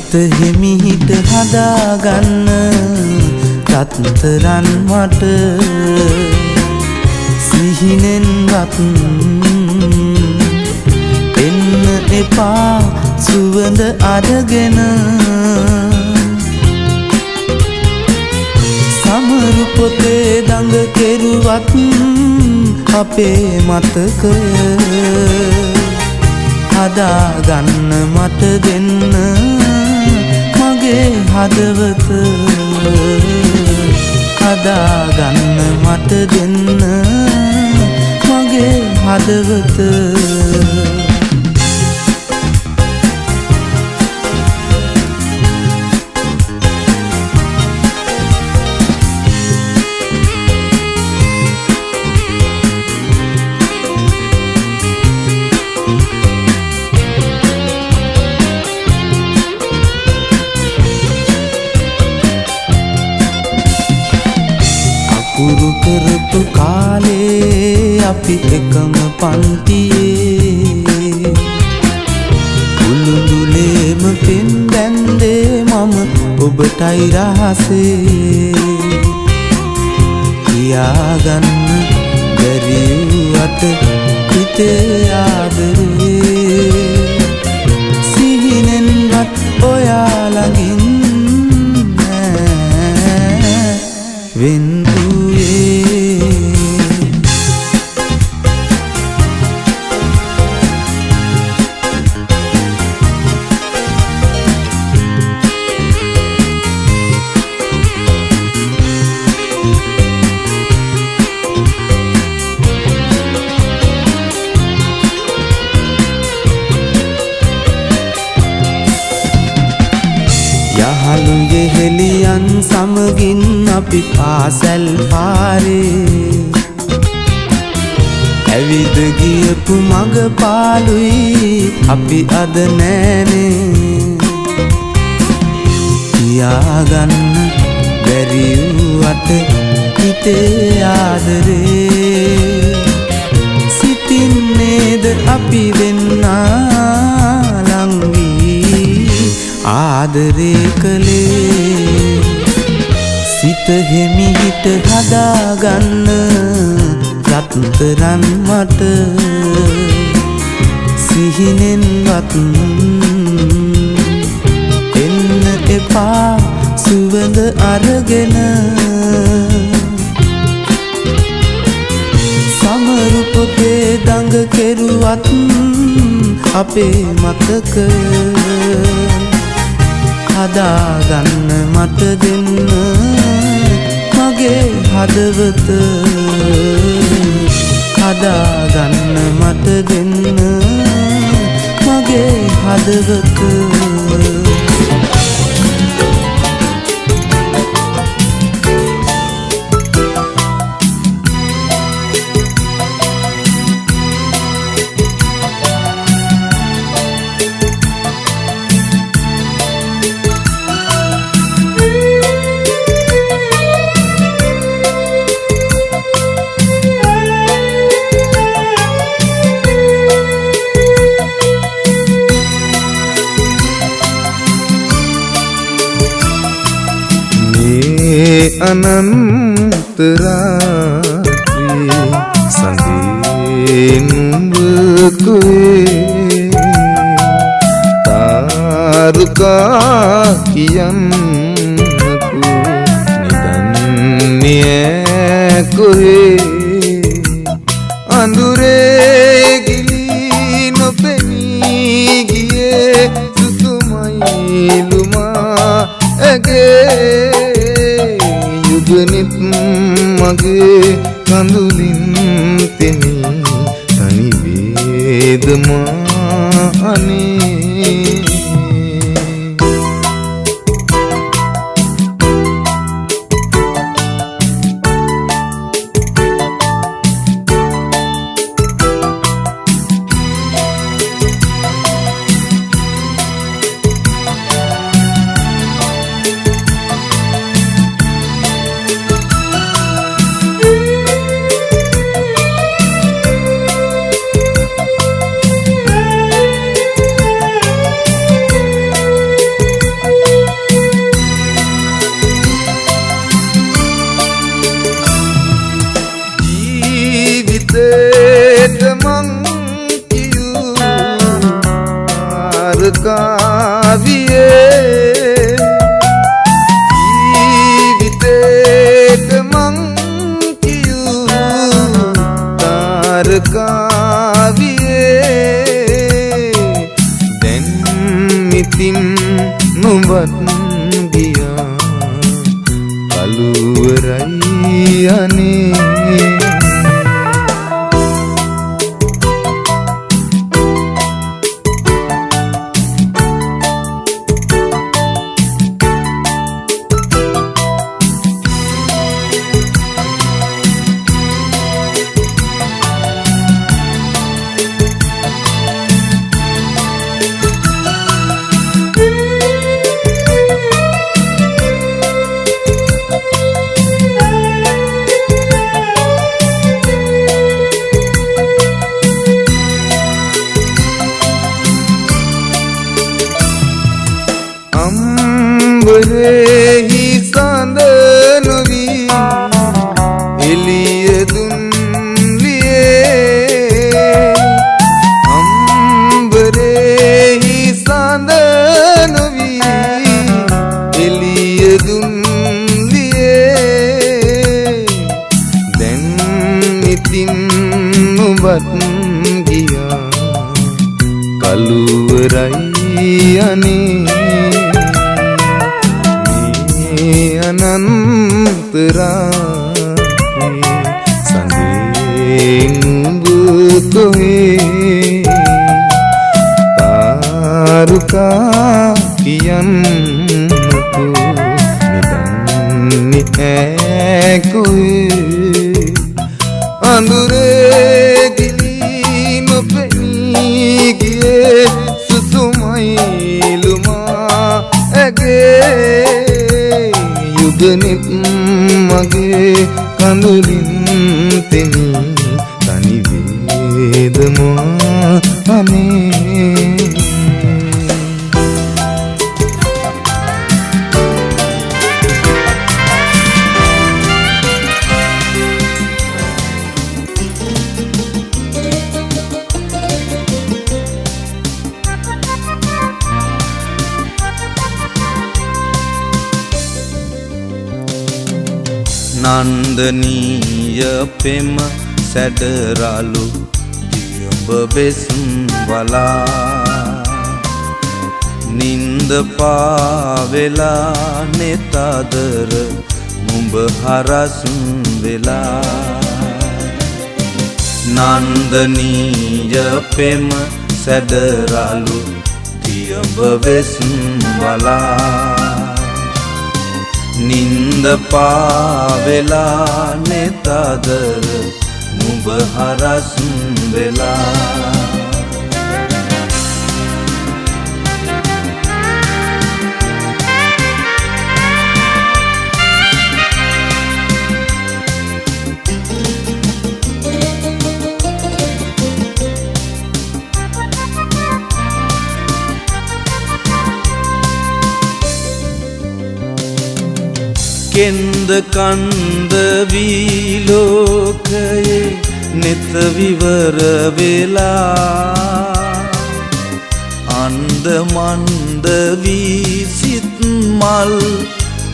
සිත හිමිහිට හදාගන්න රත්තරන් මට සිහිනෙන්වත් එන්න එපා සුවඳ අරගෙන සමරු පොතේ දඟ කෙරුවත් අපේ මතකය හදාගන්න මට දෙන්න මගේ හදවත හදාගන්න මට දෙන්න මගේ හදවත පුරු කරපු කාලේ අපි එකම පන්තියේ උළුඳුලේම පෙන් දැන්දේ මම ඔබටයි රහසේ කියාගන්න බැරි වුවත් හිතේ ආදරේ සිහිනෙන්වත් ඔයා ළඟින් වෙන් යහළු යෙහෙලියන් සමගින් අපි පාසැල් පාරේ ඇවිද ගියපු මග පාළුයි අපි අද නෑනේ කියාගන්න බැරි වුවත් හිතේ ආදරේ සිතින්නේද අපි දෙන්නා ලංවී ආදරේ කළේ සිත හිමිහිට හදාගන්න රත්තරන් මට සිහිනෙන්වත් එන්න එපා සුවඳ අරගෙන සමරු පොතේ දඟ කෙරුවත් අපේ මතකය හදාගන්න මට දෙන්න මගේ හදවත හදාගන්න මට දෙන්න මගේ හදවත අනන්ත රාත්‍රී සඳේ නුඹ කොේ තාරුකා කියන්නකු නිදන්නේ කොේ අඳුරේ ගිලී නොපෙනී ගියේ සුසුමයිලුමා ඇගේ යුගනිත් මගේ කඳුලින් තෙමි තනි වේදමා අනේ ජීවිතේට මං කියූ කාවියේ ජීවිතේට මං කියූ කාවියේ දැන් මිතින් නුඹත් ගියා කළුවරයි අනේ අම්බරෙහි සඳ නොවී එළිය දුන්ලියේ අම්බරෙහි සඳ නොවී එළිය දුන්ලියේ දැන් ඉතින් ඔබත් ගියා කළුවරයි අනේ අනන්තරාත්‍රේ සඳෙන් උඹ කොහේ තාරුකා කියන්නකෝ නිදන්නේ ඈ කොහේ අඳුරේ ගිලී නොපෙනී ගියේ සුසුමයිලුමා ඇගේ යුගනෙත් මගේ කඳුලින් තෙමි තනි වේදමා අනේ නන්දනීය පෙම සැඩරලු දියඹ වෙසුම් වලා නින්ද පාවෙලා නෙතදර නුඹ හරසුම් වෙලා නන්දනීය පෙම සැඩරලු දියඹ වෙසුම් වලා නින්ද පාවෙලා නෙතදර නුඹ හරසුම් වෙලා කෙන්ද කන්ද වී ලෝකයේ නෙත විවර වෙලා අන්ද මන්ද වී සිත් මල්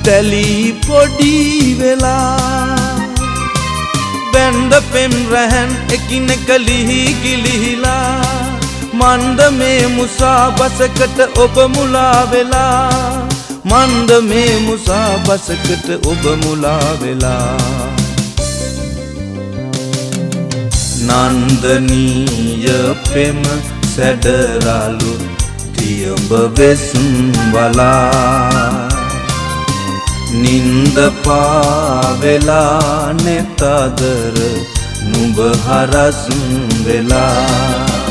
තැලී පොඩි වෙලා බැන්ද පෙම් රැහන් එකිනෙක ලිහි ගිලිහිලා මන්ද මේ මුසා බසකට ඔබ මුලා වෙලා මන්ද මේ මුසා බසකට ඔබ මුලා වෙලා නන්දනීය පෙම සැඩරලු දියඹ වෙසුම් වලා නින්ද පාවෙලා නෙතදර නුඹ හරසුම් වෙලා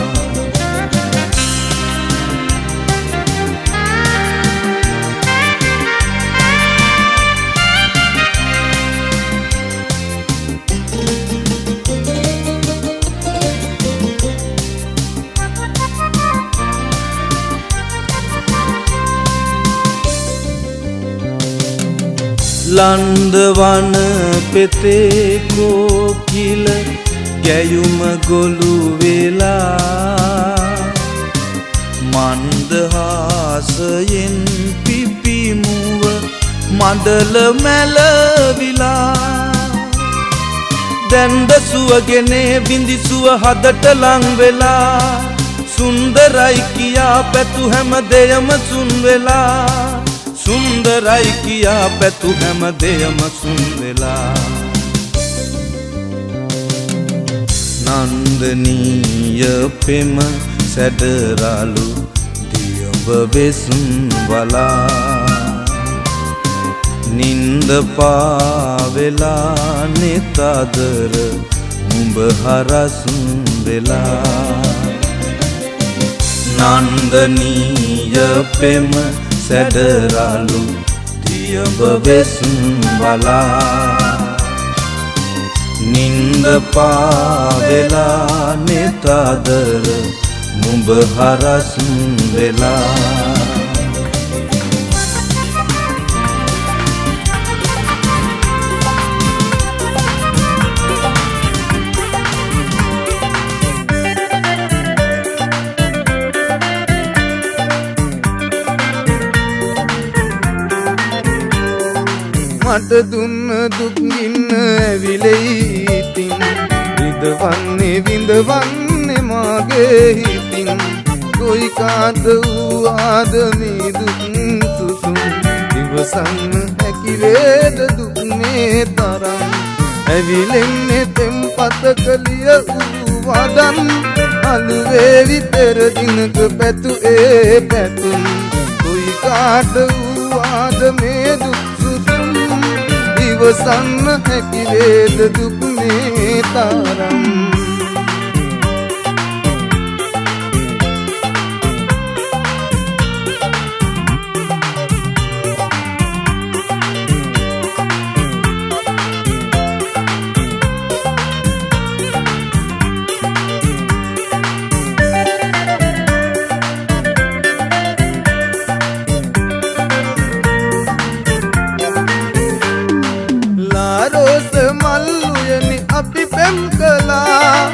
ලන්දවන පෙතේ කෝකිල ගැයුම ගොළු වෙලා මන්දහාසයෙන් පිපිමුව මඩල මැලවිලා දැන්ද සුවගෙනේ බිඳිසුව හදට ලං වෙලා සුන්දරයි කියා පැතු හැම දෙයම සුන් වෙලා සුන්දරයි කියා පැතු හැම දෙයම සුන් වෙලා නන්දනීය පෙම සැඩරාලු දියඹ වෙසුන් වලා නින්ද පාවෙලා නෙතදර උඹ හරසුන් වෙලා නන්දනීය පෙම සැඩරාලු දියඹ වෙසුන් වලා නින්ද පාවෙලා නෙතදර නුඹ හරසුන් වෙලා මට දුන්න දුක් ගින්න ඇවිලෙයි ඉතින් විඳවන්නේ විඳවන්නේ මාගේ හිතින් කොයි කාද වූාද මේ දුක් සුසුම් ඉවසන්න හැකි වේද දුක් මේ තරම් ඇවිලෙන්නේ තෙම්පත කලිය වූ වදන් අලුවේවි පෙර දිනක පැතු ඒ පැතුම් කොයි කාද වූාද මේ දුක් ඉවසන්න හැකි වේද දුක් මේ තරම් අපි පෙම් කළා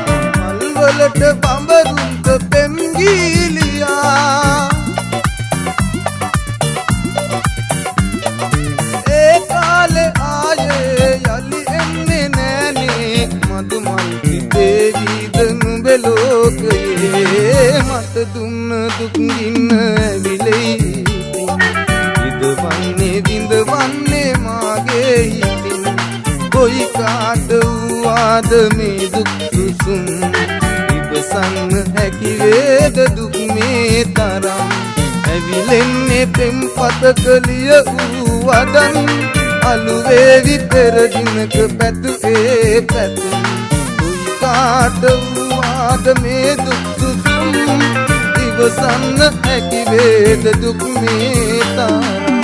මල්වලට බඹරුන්ට පෙම් ගීලියා ඒ කාලේ ආයේ යලි එන්නේ නෑනේ මදු මල් පිටේ වීද නුඹේ ලෝකයේ මට දුන්න දුක් ගින්න ඇවිලෙයි විඳවන්නේ විඳවන්නේ මාගේ හිතින් කොයි කාට වූාද මේ දුක් සුසුම් ඉවසන්න හැකි වේද දුක් මේ තරම් ඇවිලෙන්නේ පෙම්පත කලිය වූ වදන් අලුවේවි පෙර දිනක පැතු ඒ පැතුම් කොයි කාට වූාද මේ දුක් සුසුම් ඉවසන්න හැකි වේද දුක් මේ තරම්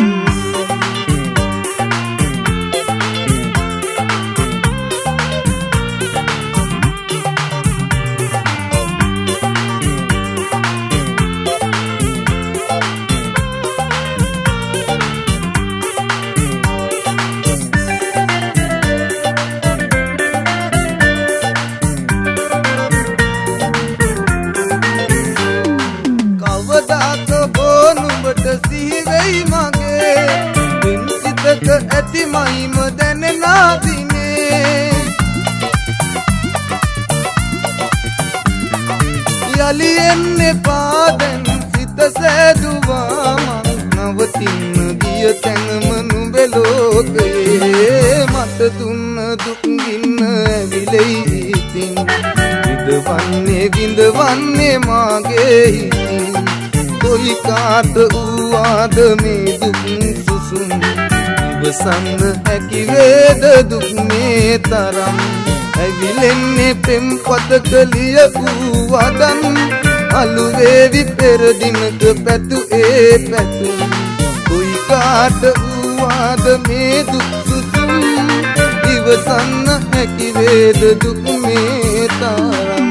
ඇති මහිම දැනෙනා දිනේ යලි එන්නේ පාදෙන් සිත සෑදුවා නවතින්න ගිය තැනම නුඹේ ලෝකයේ මට දුන්න දුක් ගින්න ඇවිලෙයි ඉතින් විඳවන්නේ විඳවන්නේ මාගේ හිතින් කොයි කාට වූාද මේ දුක් සුසුම් ඉවසන්න හැකි වේද දුක් මේ තරම් ඇවිලෙන්නේ පෙම්පත කලිය වූ වදන් අලුවේවි පෙර දිනක පැතු ඒ පැතුම් කොයි කාට වූාද මේ දුක් සුසුම් ඉවසන්න හැකි වේද දුක් මේ තරම්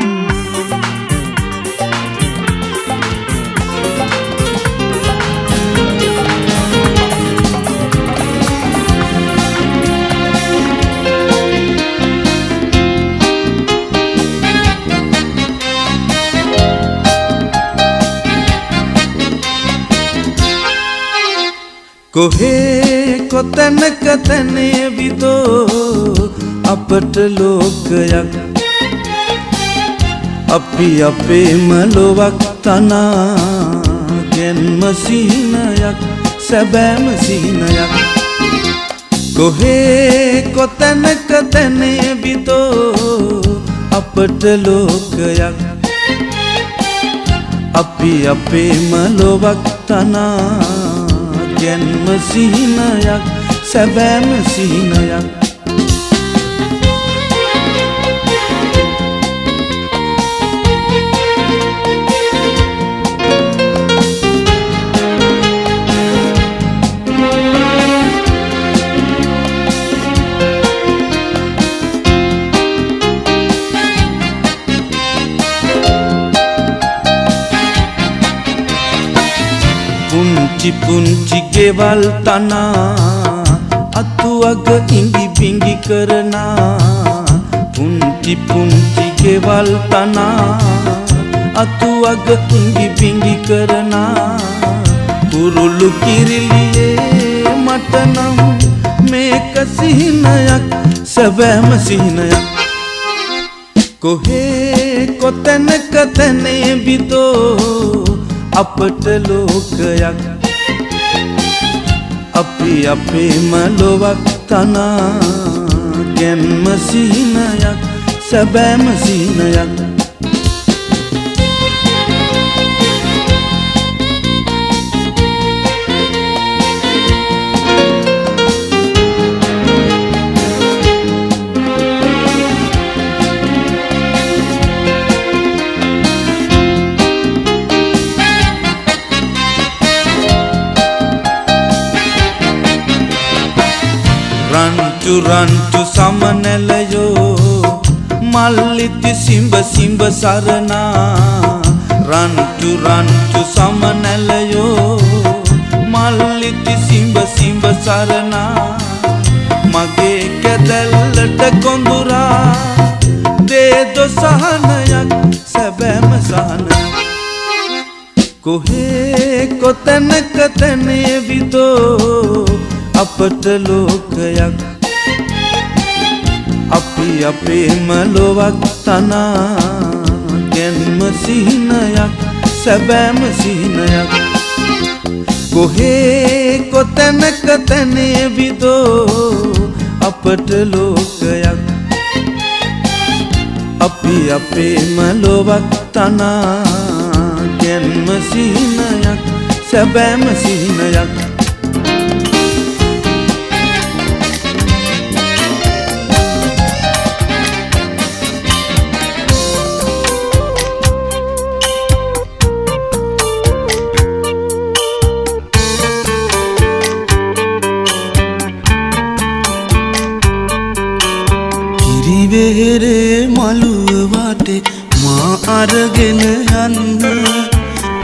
කොහේ කොතැනක තැනේ විදෝ අපට ලෝකයක් අපි අපේම ලොවක් තනා ගෙන්ම සිහිනයක් සැබෑම සිහිනයක් කොහේ කොතැනක තැනේ විදෝ අපට ලෝකයක් අපි අපේම ලොවක් තනා ගෙන්ම සිහිනයක් සැබෑම සිහිනයක් පුංචි පුංචි ගෙවල් තනා අතුවග ඉඟි බිඟි කරනා පුංචි පුංචි ගෙවල් තනා අතුවග ඉඟි බිඟි කරනා කුරුළු කිරිලියේ මට නම් මේක සිහිනයක් සැබෑම සිහිනයක් කොහේ කොතැනක තැනේ විදෝ අපට ලෝකයක් අපි අපේම ලොවක් තනා ගෙන්ම සිහිනයක් සැබෑම සිහිනයක් රන්චු රන්චු සමනැලයෝ මල්ලිති සිඹ සිඹ සරනා රන්චු රන්චු සමනැලයෝ මල්ලිති සිඹ සිඹ සරනා මගේ කැදැල්ලට කොඳුරා දේදො සහනයක් සැබෑම සහනයක් කොහේ කොතැනක තැනේ විදෝ අපට ලෝකයක් අපි අපේම ලොවක් තනා ගෙන්ම සිහිනයක් සැබෑම සිහිනයක් කොහේ කොතැනක තැනේ විදෝ අපට ලෝකයක් අපි අපේම ලොවක් තනා ගෙන්ම සිහිනයක් සැබෑම සිහිනයක් කිරිවෙහෙරේ මළුව වටේ මා අරගෙන යන්න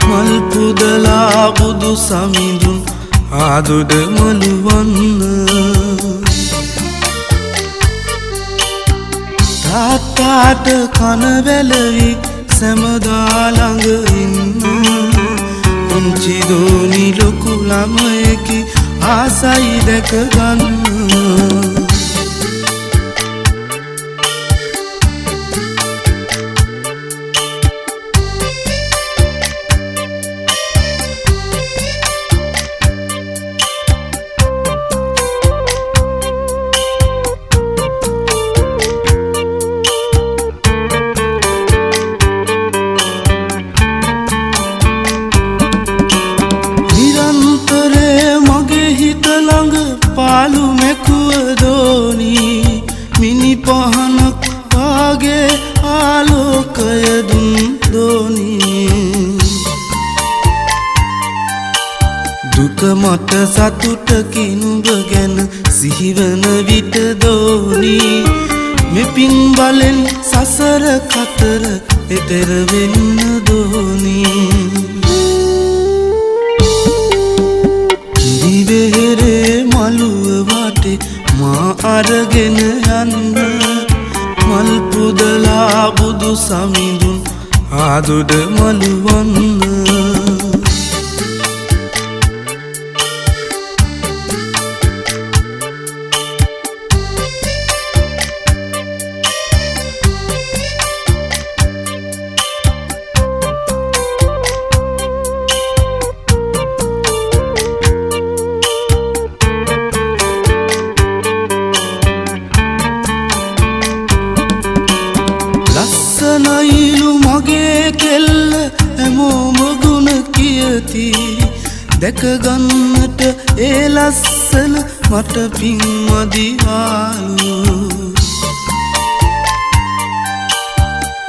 මල් පුදලා බුදු සමිඳුන් ආදුඩ මළුවන්න තාත්තාට කන වැලවි සැමදා ළඟ ඉන්න පුංචි දෝනි ලොකු ළමයෙකි ආසයි දැක ගන්න පාලු මැකුව දෝනි මිනි පහනක් වාගේ ආලෝකය දුන් දෝනි දුක මට සතුටකින් නුඹ ගැන සිහිවන විට දෝනි මෙපින් බලෙන් සසර කතර එතෙර වෙන්න දෝනි කිරිවෙහෙරේ මළුව වටේ මා අරගෙන යන්න මල් පුදලා බුදු සමිඳුන් ආදුඩ මළුවන්න ලස්සනයිලු මගේ කෙල්ල හැමෝම ගුණ කියති දැකගන්නට ඒ ලස්සන මට පින් මදිවාලු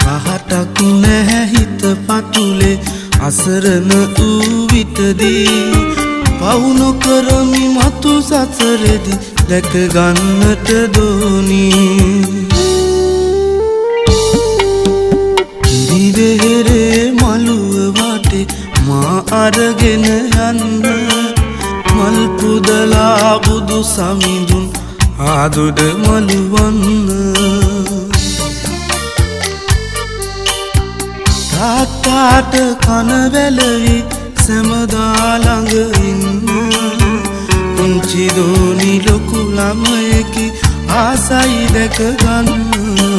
පහටක් නැහැ හිත පතුලේ අසරණ වූ විටදී පවු නොකරමි මතු සසරෙදි දැකගන්නට දෝනී කිරිවෙහෙරේ මළුව වටේ මා අරගෙන යන්න මල් පුදලා බුදු සමිඳුන් ආදුඩ මළුවන්න තාත්තාට කන වැලවි සැමදා ළඟ ඉන්න පුංචි දෝනි ලොකු ළමයෙකි ආසයි දැක ගන්න